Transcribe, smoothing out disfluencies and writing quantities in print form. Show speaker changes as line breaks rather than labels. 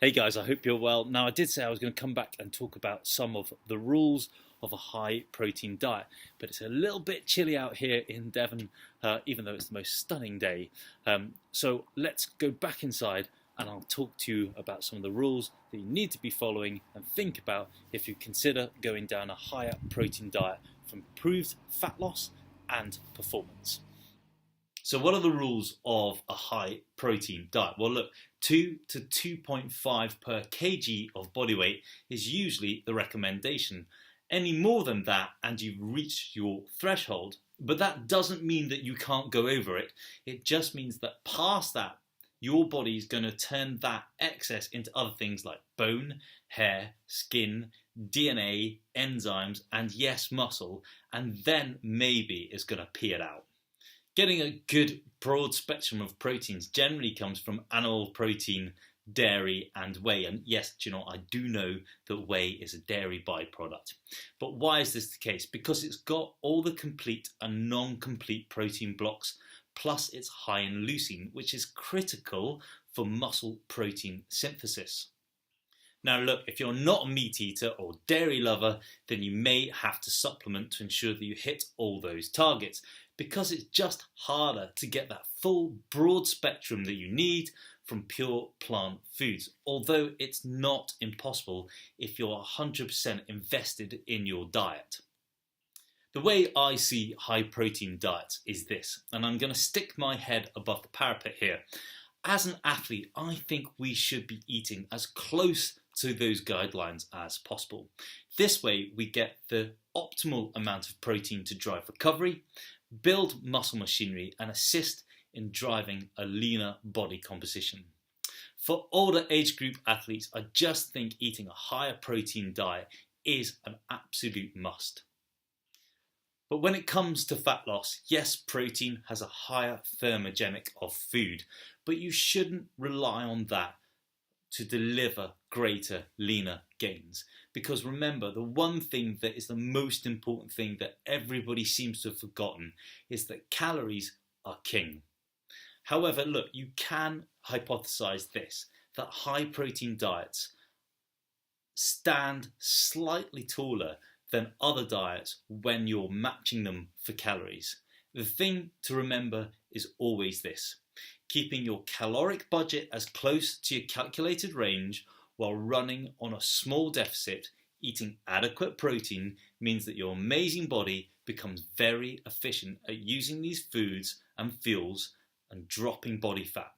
Hey guys, I hope you're well. Now, I did say I was going to come back and talk about some of the rules of a high protein diet, but it's a little bit chilly out here in Devon, even though it's the most stunning day. So let's go back inside and I'll talk to you about some of the rules that you need to be following and think about if you consider going down a higher protein diet for improved fat loss and performance. So what are the rules of a high protein diet? Well, look, 2 to 2.5 per kg of body weight is usually the recommendation. Any more than that and you've reached your threshold, but that doesn't mean that you can't go over it. It just means that past that, your body is going to turn that excess into other things like bone, hair, skin, DNA, enzymes, and yes, muscle, and then maybe it's going to pee it out. Getting a good broad spectrum of proteins generally comes from animal protein, dairy and whey. And yes, I do know that whey is a dairy byproduct. But why is this the case? Because it's got all the complete and non-complete protein blocks, plus it's high in leucine, which is critical for muscle protein synthesis. Now look, if you're not a meat eater or dairy lover, then you may have to supplement to ensure that you hit all those targets, because it's just harder to get that full broad spectrum that you need from pure plant foods, although it's not impossible if you're 100% invested in your diet. The way I see high protein diets is this, and I'm going to stick my head above the parapet here. As an athlete, I think we should be eating as close to those guidelines as possible. This way we get the optimal amount of protein to drive recovery, build muscle machinery and assist in driving a leaner body composition. For older age group athletes, I just think eating a higher protein diet is an absolute must. But when it comes to fat loss, yes, protein has a higher thermogenic of food, but you shouldn't rely on that to deliver greater, leaner gains. Because remember, the one thing that is the most important thing that everybody seems to have forgotten is that calories are king. However, look, you can hypothesize this, that high protein diets stand slightly taller than other diets when you're matching them for calories. The thing to remember is always this: keeping your caloric budget as close to your calculated range while running on a small deficit, eating adequate protein means that your amazing body becomes very efficient at using these foods and fuels and dropping body fat.